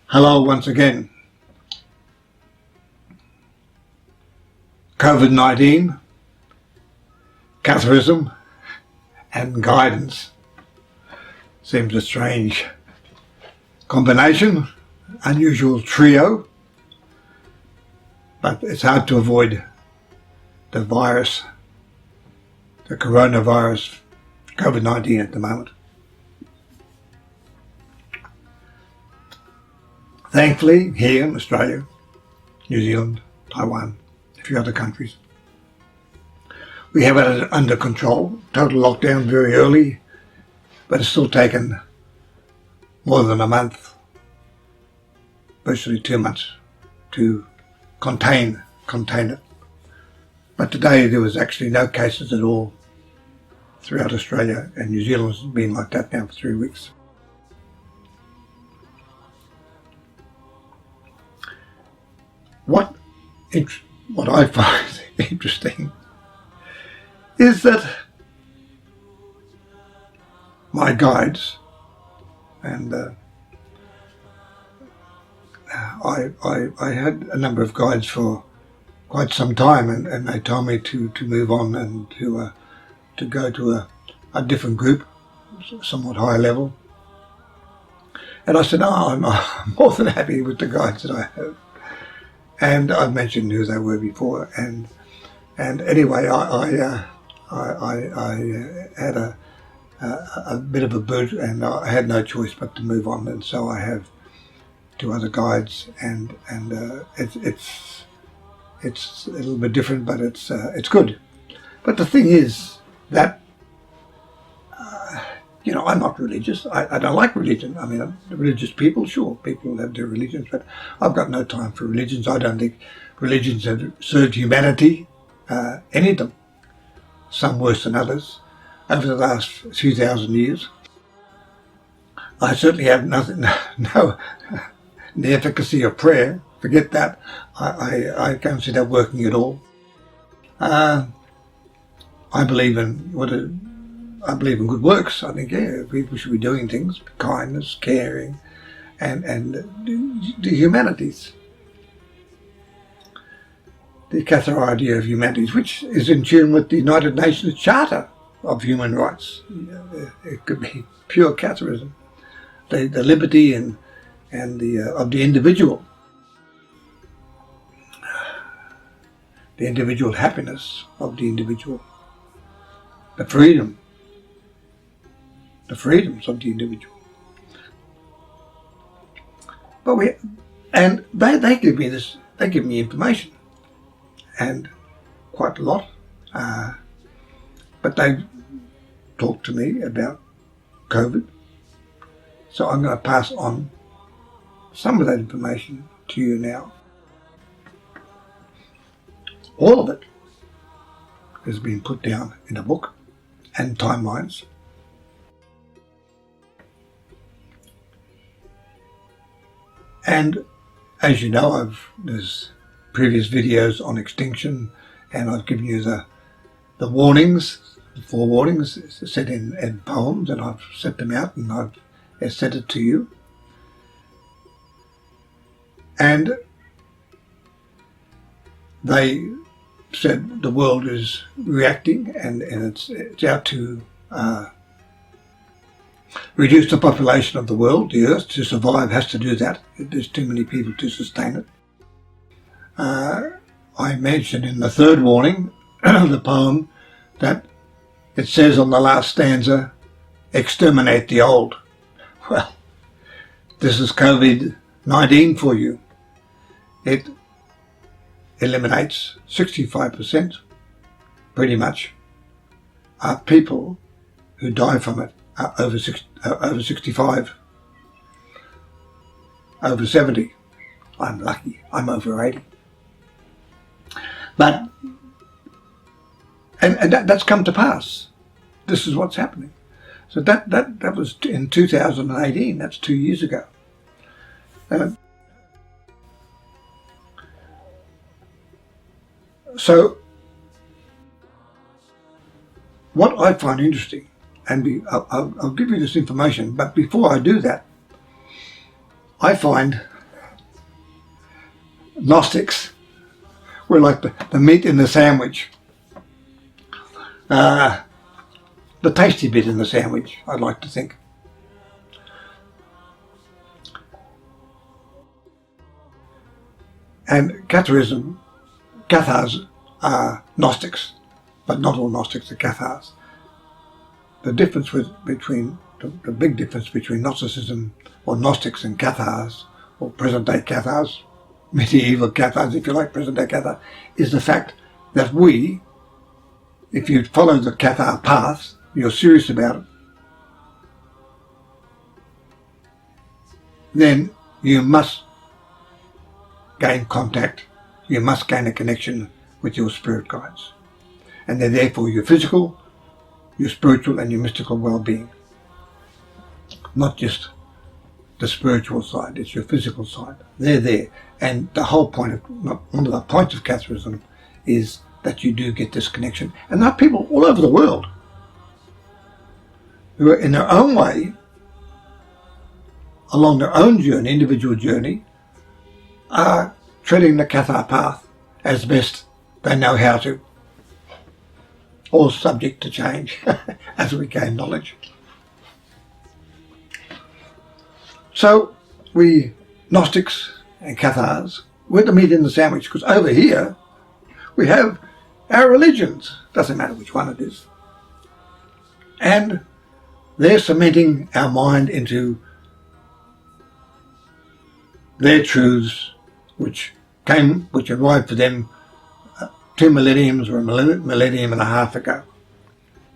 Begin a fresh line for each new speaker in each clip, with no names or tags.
Hello once again. COVID-19, Catharism and guidance seems a strange combination, unusual trio, but it's hard to avoid the virus, the coronavirus, COVID-19 at the moment. Thankfully, here in Australia, New Zealand, Taiwan, a few other countries, we have it under control. Total lockdown very early, but it's still taken more than a month, virtually 2 months, to contain it. But today there was actually no cases at all throughout Australia, and New Zealand's been like that now for 3 weeks. What I find interesting is that my guides, and I had a number of guides for quite some time, and they told me to move on and to go to a different group, somewhat higher level. And I said, I'm more than happy with the guides that I have. And I've mentioned who they were before, and anyway, I had a bit of a boot, and I had no choice but to move on. And so I have 2 other guides, and it's a little bit different, but it's good. But the thing is that I'm not religious. I don't like religion. I mean, religious people, sure, people have their religions, but I've got no time for religions. I don't think religions have served humanity, any of them, some worse than others, over the last few thousand years. I certainly have no the efficacy of prayer. Forget that. I can't see that working at all. I believe in good works. I think, people should be doing things, kindness, caring, and the humanities. The Cathar idea of humanities, which is in tune with the United Nations Charter of Human Rights. It could be pure Catharism. The liberty and the of the individual. The individual happiness of the individual. The freedoms of the individual. But they give me this. They give me information, and quite a lot. But they talk to me about COVID, so I'm going to pass on some of that information to you now. All of it has been put down in a book and timelines. And as you know, there's previous videos on extinction, and I've given you the warnings, the 4 warnings set in poems, and I've set them out and I've sent it to you. And they said the world is reacting, and it's out to reduce the population of the world. The earth, to survive, has to do that. There's too many people to sustain it. I mentioned in the 3rd warning, the poem, that it says on the last stanza, exterminate the old. Well, this is COVID-19 for you. It eliminates 65%, pretty much, are people who die from it are over 65, over 70. I'm lucky, I'm over 80. But, and that's come to pass. This is what's happening. So that was in 2018, that's 2 years ago. So, what I find interesting, and I'll give you this information, but before I do that, I find Gnostics, we're like the meat in the sandwich. The tasty bit in the sandwich, I'd like to think. And Catharism, Cathars are Gnostics, but not all Gnostics are Cathars. The difference between the big difference between Gnosticism or Gnostics and Cathars, or present-day Cathars, medieval Cathars, if you like, present-day Cathar, is the fact that we, if you follow the Cathar path, you're serious about it, then you must gain contact, you must gain a connection with your spirit guides. And they're there for your physical, your spiritual and your mystical well-being. Not just the spiritual side, it's your physical side. They're there. And the whole point of, one of the points of Catharism is that you do get this connection. And there are people all over the world who are in their own way, along their own journey, individual journey, are treading the Cathar path as best they know how to, all subject to change as we gain knowledge. So we Gnostics and Cathars, we're the meat in the sandwich, because over here we have our religions, doesn't matter which one it is, and they're cementing our mind into their truths, which arrived for them 2 millenniums or a millennium and a half ago.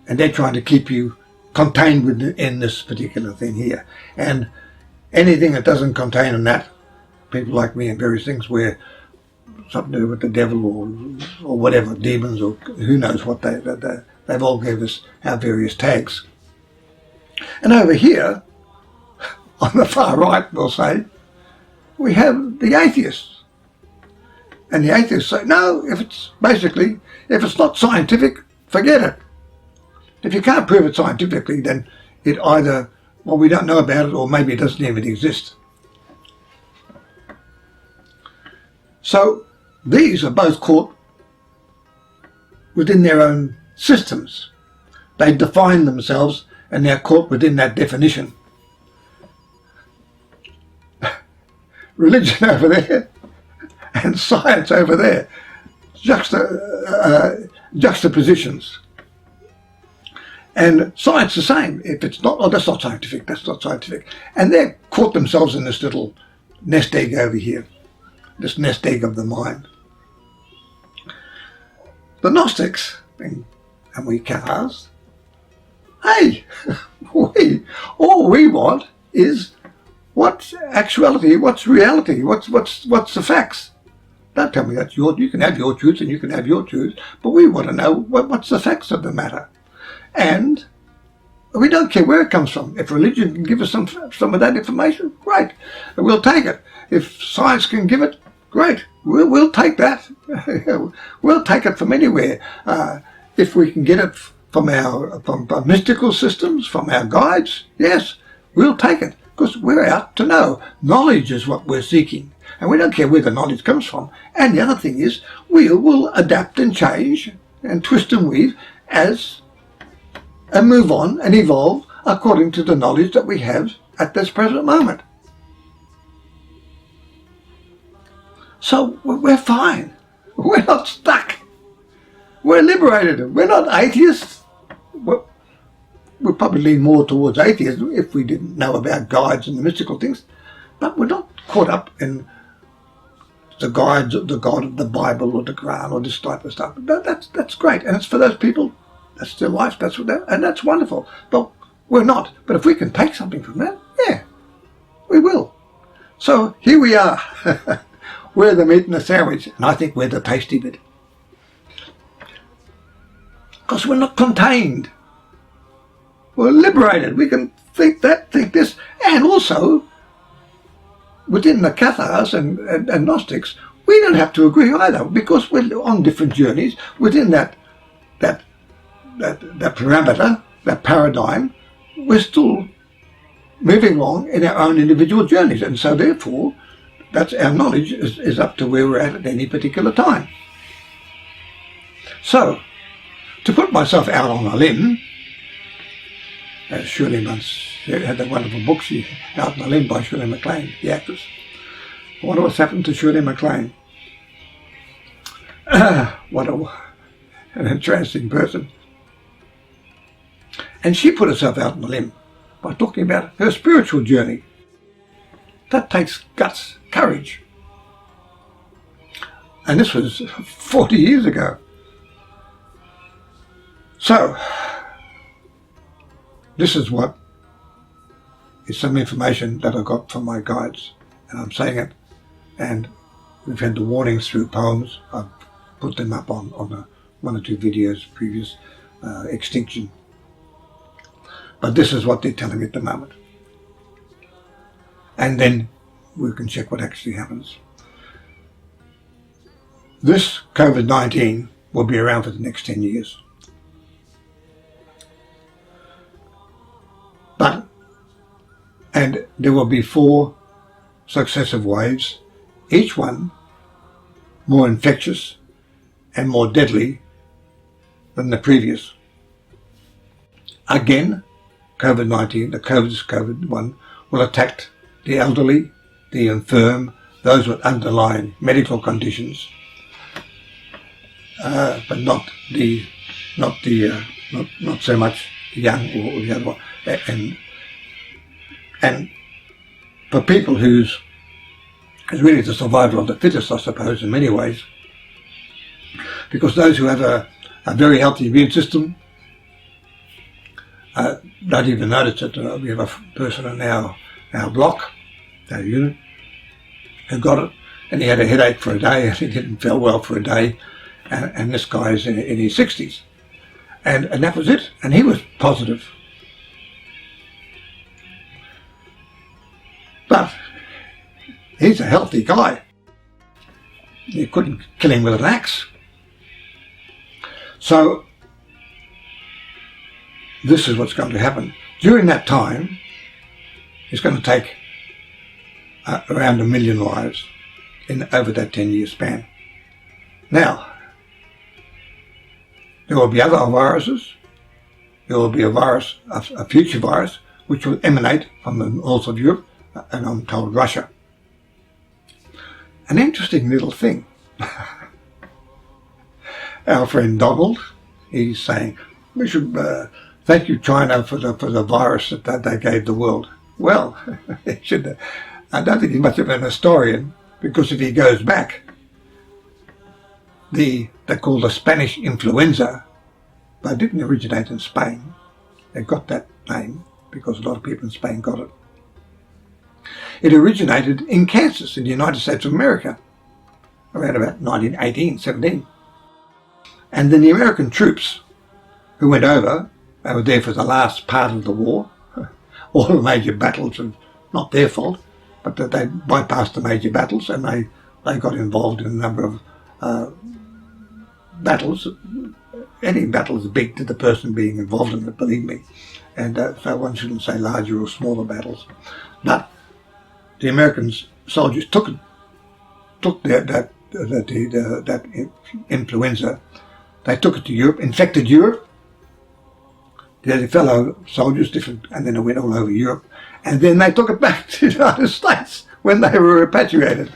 And they're trying to keep you contained within this particular thing here. And anything that doesn't contain in that, people like me and various things, where something to do with the devil or whatever, demons or who knows what, they've all gave us our various tags. And over here, on the far right, we'll say, we have the atheists. And the atheists say, no, if it's not scientific, forget it. If you can't prove it scientifically, then it either, well, we don't know about it, or maybe it doesn't even exist. So these are both caught within their own systems. They define themselves and they're caught within that definition. Religion over there and science over there, juxtapositions. And science the same. If it's not, oh, that's not scientific, that's not scientific. And they've caught themselves in this little nest egg over here, this nest egg of the mind. The Gnostics, and we Cathars, hey, all we want is what's actuality, what's reality, what's the facts. Don't tell me that you can have your truth and you can have your truth, but we want to know what's the facts of the matter. And we don't care where it comes from. If religion can give us some of that information, great, we'll take it. If science can give it, great, we'll take that. We'll take it from anywhere. If we can get it from our mystical systems, from our guides, yes, we'll take it, because we're out to know. Knowledge is what we're seeking, and we don't care where the knowledge comes from. And the other thing is, we will adapt and change and twist and weave and move on and evolve according to the knowledge that we have at this present moment. So we're fine. We're not stuck. We're liberated. We're not atheists. We'd probably lean more towards atheism if we didn't know about guides and the mystical things. But we're not caught up in the guides of the God of the Bible or the Quran or this type of stuff. That's great. And it's for those people. That's their life. That's what and that's wonderful. But we're not. But if we can take something from that, yeah, we will. So here we are. We're the meat in the sandwich, and I think we're the tasty bit. Because we're not contained. We're liberated. We can think that, think this, and also within the Cathars and Gnostics, we don't have to agree either, because we're on different journeys within that parameter, that paradigm. We're still moving along in our own individual journeys, and so therefore that's our knowledge is up to where we're at any particular time. So, to put myself out on a limb, as Shirley once had that wonderful book, she Out on a Limb by Shirley MacLaine, the actress. I wonder what's happened to Shirley MacLaine. What an interesting person. And she put herself out on a limb by talking about her spiritual journey. That takes guts, courage. And this was 40 years ago. So, this is what is some information that I got from my guides. And I'm saying it. And we've had the warnings through poems. I've put them up on one or two videos previous extinction. But this is what they're telling me at the moment. And then we can check what actually happens. This COVID-19 will be around for the next 10 years. And there will be 4 successive waves, each one more infectious and more deadly than the previous. Again, COVID-19, the COVID one, will attack the elderly, the infirm, those with underlying medical conditions, but not so much the young or the other one. And for people who's really the survival of the fittest, I suppose, in many ways, because those who have a very healthy immune system don't even notice it. We have a person in our block, our unit, who got it, and he had a headache for a day, and he didn't feel well for a day, and this guy's in his 60s, and that was it, and he was positive. But he's a healthy guy. You couldn't kill him with an axe. So this is what's going to happen. During that time, it's going to take around 1 million lives over that 10-year span. Now, there will be other viruses. There will be a future virus, which will emanate from the north of Europe, and I'm told Russia. An interesting little thing. Our friend Donald, he's saying, we should thank you, China, for the virus that they gave the world. Well, I don't think he's much of an historian, because if he goes back, they're called the Spanish influenza. They didn't originate in Spain. They got that name because a lot of people in Spain got it. It originated in Kansas in the United States of America around about 1918, 17. And then the American troops who went over, they were there for the last part of the war. All the major battles were not their fault, but that they bypassed the major battles, and they got involved in a number of battles. Any battle is big to the person being involved in it, believe me. And so one shouldn't say larger or smaller battles. But the American soldiers took that influenza. They took it to Europe, infected Europe. The fellow soldiers, different, and then it went all over Europe. And then they took it back to the United States when they were repatriated.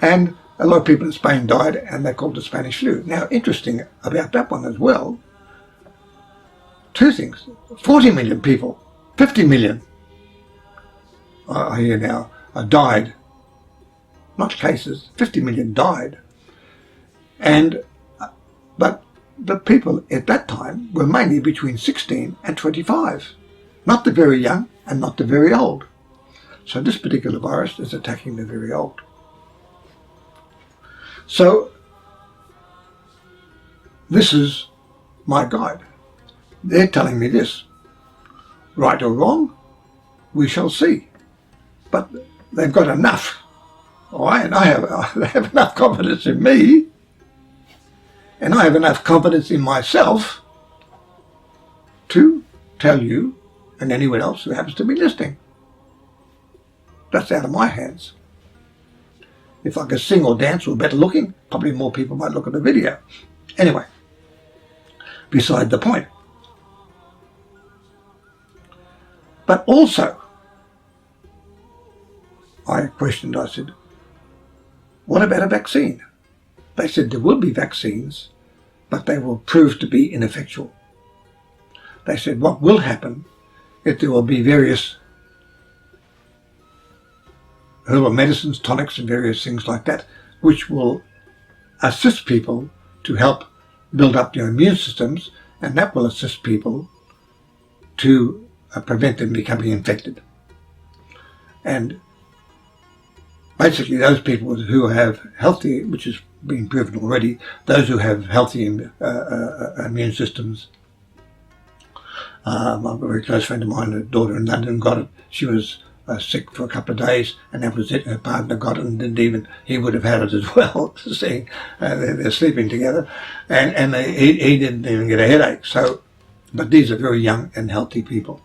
And a lot of people in Spain died, and they called it the Spanish flu. Now, interesting about that one as well, 2 things. 40 million people, 50 million, I hear now, died. Not cases, 50 million died. But the people at that time were mainly between 16 and 25. Not the very young and not the very old. So this particular virus is attacking the very old. So this is my guide. They're telling me this. Right or wrong, we shall see. But they've got enough. All right, and they have enough confidence in me, and I have enough confidence in myself to tell you and anyone else who happens to be listening. That's out of my hands. if I could sing or dance or better looking, probably more people might look at the video. Anyway, beside the point. But also, I said, what about a vaccine? They said there will be vaccines, but they will prove to be ineffectual. They said what will happen is there will be various herbal medicines, tonics and various things like that, which will assist people to help build up their immune systems, and that will assist people to prevent them becoming infected. And basically those people who have healthy, which has been proven already, those who have healthy immune systems. A very close friend of mine, a daughter in London, got it. She was sick for a couple of days, and that was it. Her partner got it, and didn't even, he would have had it as well. Seeing they're sleeping together, and he didn't even get a headache. So, but these are very young and healthy people.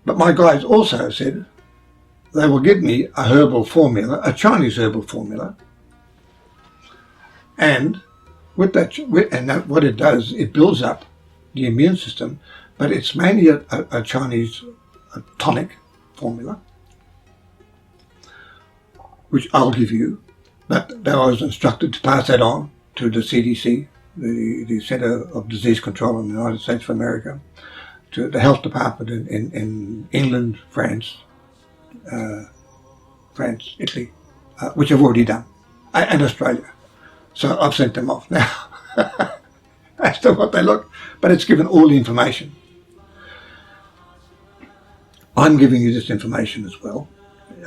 But my guides also said they will give me a herbal formula, a Chinese herbal formula, and with that, what it does, it builds up the immune system, but it's mainly a Chinese tonic formula, which I'll give you. But I was instructed to pass that on to the CDC, the Centre of Disease Control in the United States of America, to the health department in England, France, Italy, which I've already done, and Australia. So I've sent them off now as to what they look, but it's given all the information. I'm giving you this information as well.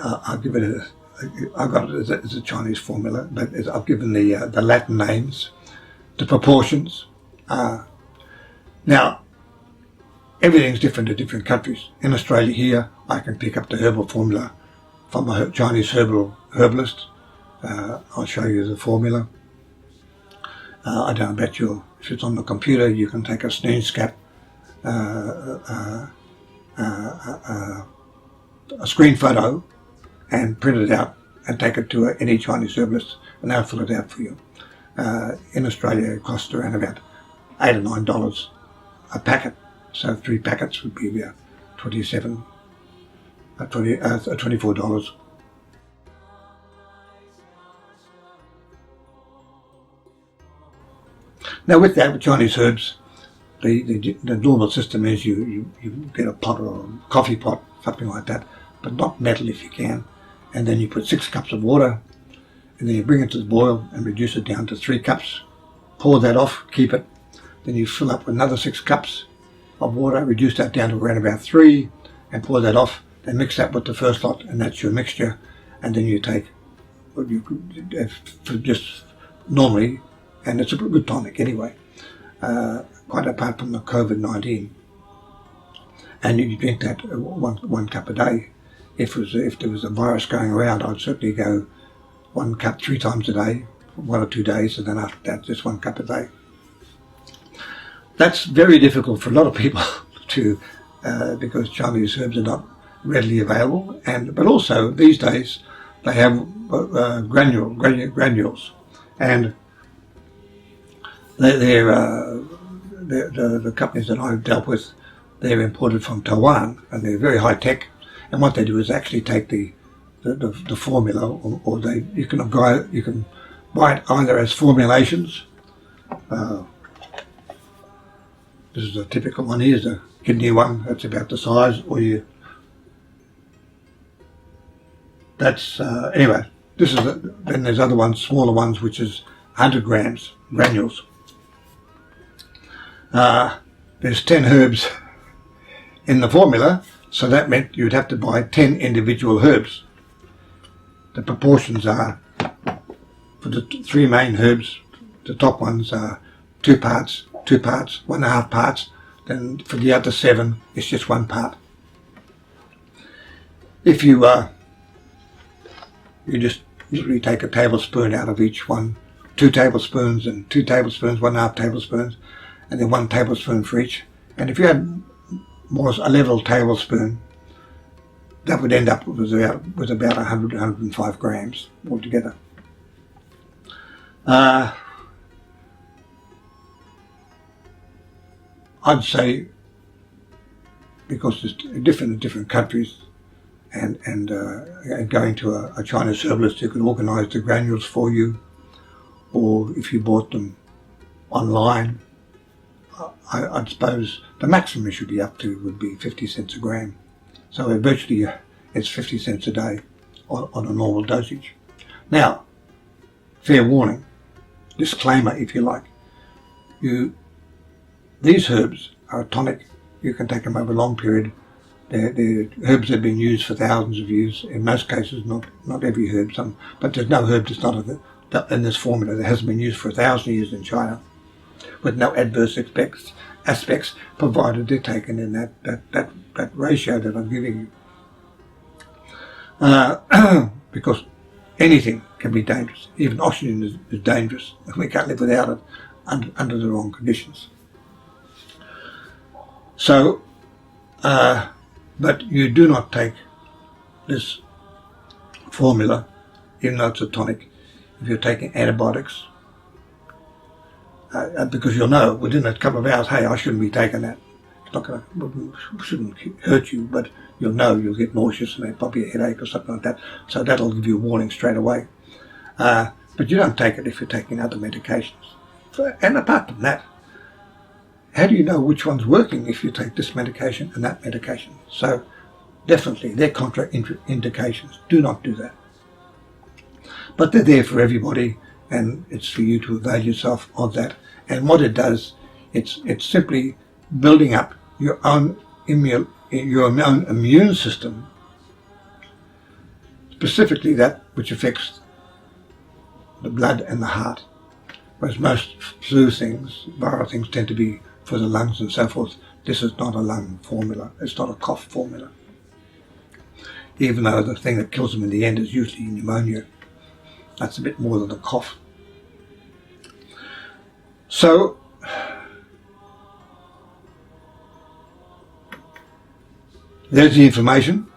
I'll give it I got it as a Chinese formula, but I've given the Latin names, the proportions. Now, everything's different in different countries. In Australia here, I can pick up the herbal formula from a Chinese herbalist. I'll show you the formula. I don't bet you, if it's on the computer, you can take a screenshot, a screen photo, and print it out and take it to any Chinese herbalist, and they'll fill it out for you. In Australia, it costs around about $8 or $9 a packet. So 3 packets would be about $24. Now with that, with Chinese herbs, the normal system is you get a pot or a coffee pot, something like that, but not metal if you can, and then you put 6 cups of water, and then you bring it to the boil and reduce it down to 3 cups, pour that off, keep it, then you fill up with another 6 cups of water, reduce that down to around about 3, and pour that off, then mix that with the first lot, and that's your mixture, and then you take, just normally, and it's a good tonic anyway, quite apart from the COVID-19, and you drink that one cup a day. If there was a virus going around, I'd certainly go 1 cup 3 times a day, 1 or 2 days, and then after that, just 1 cup a day. That's very difficult for a lot of people to, because Chinese herbs are not readily available, but also these days they have granules, and the companies that I've dealt with, they're imported from Taiwan, and they're very high tech. And what they do is actually take the formula, or you can buy it either as formulations. This is a typical one. Here's a kidney one. That's about the size, or anyway. This is then there's other ones, smaller ones, which is 100 grams granules. There's 10 herbs in the formula, so that meant you'd have to buy 10 individual herbs. The proportions are, for the 3 main herbs, the top ones are 2 parts, 1.5 parts, then for the other 7 it's just 1 part. If you just usually take a tablespoon out of each one, 2 tablespoons and 2 tablespoons, 1.5 tablespoons, and then 1 tablespoon for each. And if you had more a level tablespoon that would end up with about 100, 105 grams altogether. I'd say, because it's different in different countries, and going to a Chinese herbalist who can organise the granules for you, or if you bought them online, I'd suppose the maximum you should be up to would be 50 cents a gram. So virtually it's 50 cents a day on a normal dosage. Now, fair warning, disclaimer if you like, these herbs are a tonic. You can take them over a long period. They're herbs that have been used for thousands of years. In most cases, not every herb, but there's no herb that's not in this formula that hasn't been used for 1,000 years in China, with no adverse aspects, provided they're taken in that ratio that I'm giving you. Because anything can be dangerous. Even oxygen is dangerous. We can't live without it under the wrong conditions. So, but you do not take this formula, even though it's a tonic, if you're taking antibiotics, because you'll know within a couple of hours, hey, I shouldn't be taking that. It's not going to, shouldn't hurt you, but you'll know you'll get nauseous and probably a headache or something like that. So that'll give you a warning straight away. But you don't take it if you're taking other medications. And apart from that, how do you know which one's working if you take this medication and that medication? So definitely they're contraindications. Do not do that. But they're there for everybody, and it's for you to avail yourself of that. And what it does, it's simply building up your own immune system, specifically that which affects the blood and the heart. Whereas most flu things, viral things, tend to be for the lungs and so forth. This is not a lung formula. It's not a cough formula. Even though the thing that kills them in the end is usually pneumonia. That's a bit more than a cough. So, there's the information.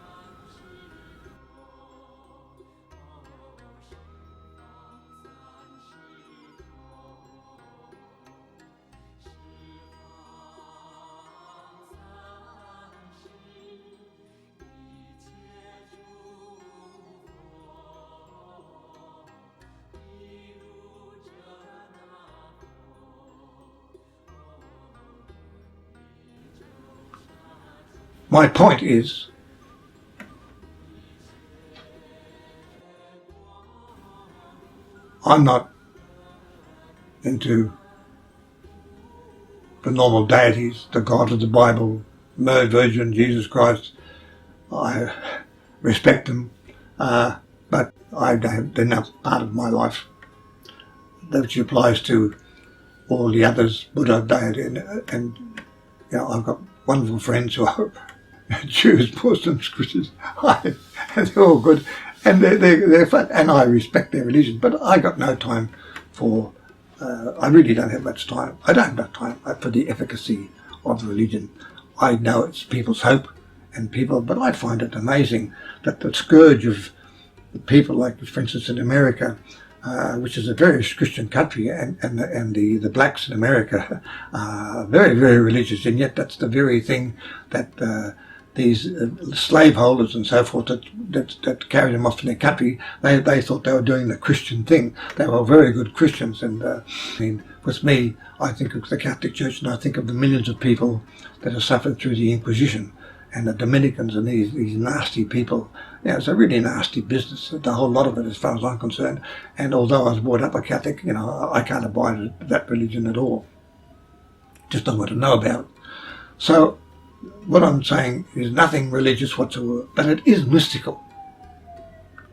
My point is, I'm not into the normal deities, the God of the Bible, Mary Virgin, Jesus Christ. I respect them, but they're not part of my life. That applies to all the others, Buddha, deity, and you know, I've got wonderful friends who are Jews, Muslims, Christians, and they're all good, and they're fun, and I respect their religion, but I got no time for, I really don't have much time. I don't have much time for the efficacy of religion. I know it's people's hope, but I find it amazing that the scourge of people, like for instance in America, which is a very Christian country, and the blacks in America are very, very religious, and yet that's the very thing that these slaveholders and so forth that carried them off in their country, they thought they were doing the Christian thing. They were very good Christians, and I mean, with me, I think of the Catholic Church, and I think of the millions of people that have suffered through the Inquisition, and the Dominicans and these nasty people. Yeah, it's a really nasty business, the whole lot of it, as far as I'm concerned. And although I was brought up a Catholic, you know, I can't abide that religion at all. Just don't want to know about it. So, what I'm saying is nothing religious whatsoever, but it is mystical.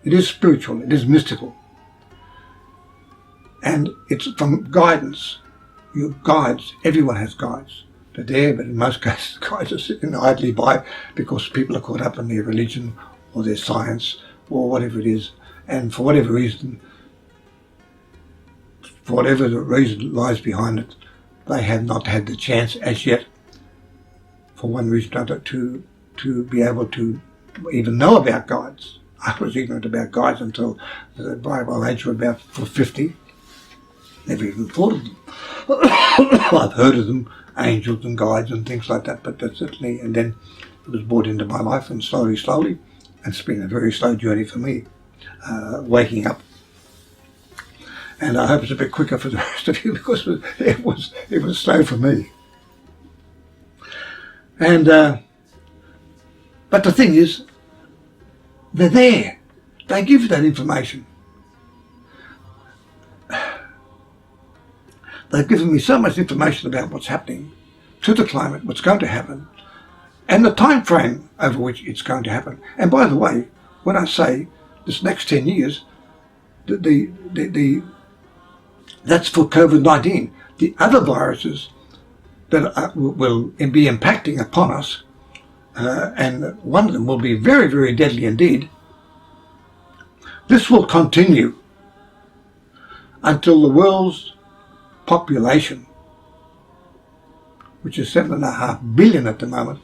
It is spiritual, it is mystical. And it's from guidance. Your guides, everyone has guides. They're there, but in most cases, guides are sitting idly by because people are caught up in their religion or their science or whatever it is. And for whatever reason, whatever the reason lies behind it, they have not had the chance as yet, for one reason or another, to be able to even know about guides. I was ignorant about guides until by the age of about 50. Never even thought of them. I've heard of them, angels and guides and things like that, but that's certainly, and then it was brought into my life, and slowly, and it's been a very slow journey for me, waking up. And I hope it's a bit quicker for the rest of you, because it was slow for me. And but the thing is, they're there. They give you that information. They've given me so much information about what's happening to the climate, what's going to happen, and the time frame over which it's going to happen. And by the way, when I say this next 10 years, that's for COVID-19. The other viruses that will be impacting upon us, and one of them will be very, very deadly indeed. This will continue until the world's population, which is 7.5 billion at the moment,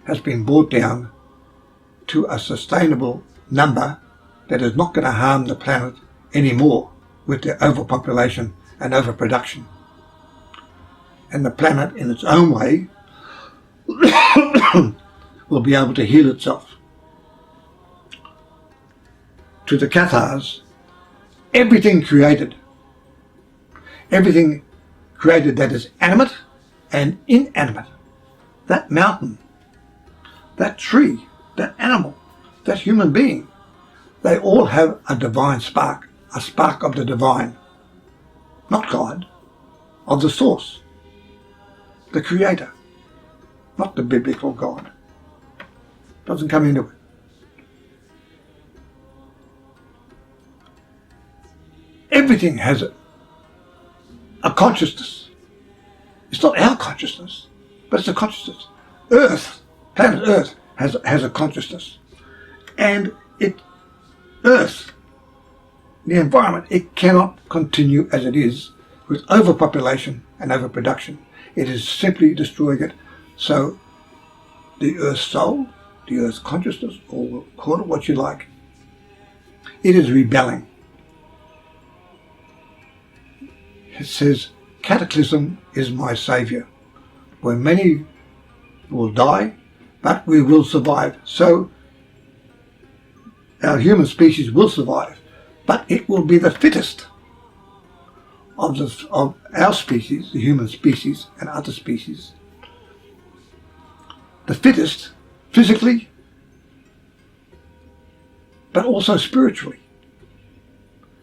has been brought down to a sustainable number that is not going to harm the planet anymore with the overpopulation and overproduction. And the planet, in its own way, will be able to heal itself. To the Cathars, everything created that is animate and inanimate, that mountain, that tree, that animal, that human being, they all have a divine spark, a spark of the divine, not God, of the source, the creator, not the biblical God. Doesn't come into it. Everything has a consciousness. It's not our consciousness, but it's a consciousness. Planet Earth has a consciousness. And Earth, the environment, it cannot continue as it is with overpopulation and overproduction. It is simply destroying it. So the Earth's soul, the Earth's consciousness, or call it what you like, it is rebelling. It says, cataclysm is my saviour, where many will die, but we will survive. So our human species will survive, but it will be the fittest of our species, the human species and other species. The fittest physically, but also spiritually.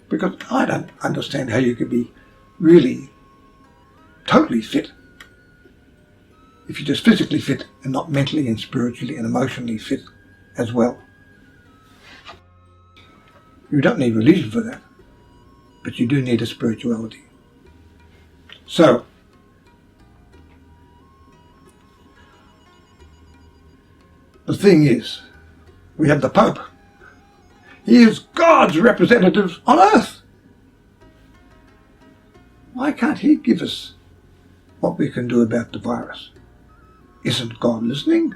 Because I don't understand how you could be really totally fit if you're just physically fit and not mentally and spiritually and emotionally fit as well. You don't need religion for that, but you do need a spirituality. So, the thing is, we have the Pope. He is God's representative on earth. Why can't he give us what we can do about the virus? Isn't God listening?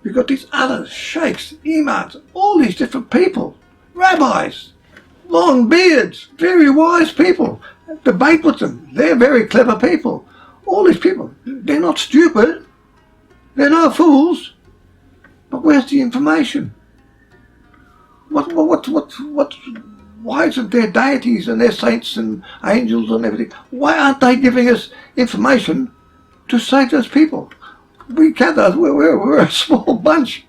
We've got these other sheikhs, imams, all these different people, rabbis, long beards, very wise people. Debate with them. They're very clever people. All these people, they're not stupid. They're no fools. But where's the information? Why isn't there deities and their saints and angels and everything? Why aren't they giving us information to save those people? We Cathars, we're a small bunch,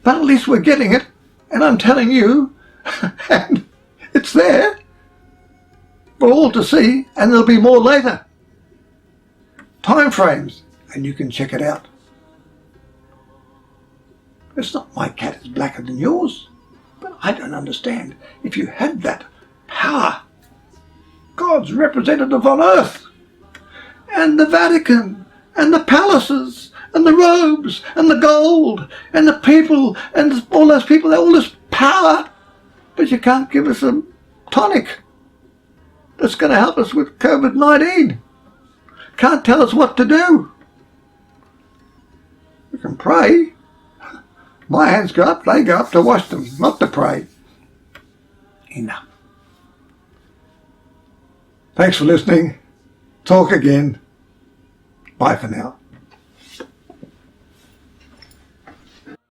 but at least we're getting it, and I'm telling you, and it's there for all to see, and there'll be more later. Time frames, and you can check it out. It's not my cat is blacker than yours, but I don't understand. If you had that power, God's representative on earth, and the Vatican, and the palaces, and the robes, and the gold, and the people, and all those people, all this power, but you can't give us a tonic that's going to help us with COVID-19. Can't tell us what to do. We can pray, My hands go up, they go up to wash them, not to pray. Enough. Thanks for listening. Talk again. Bye for now.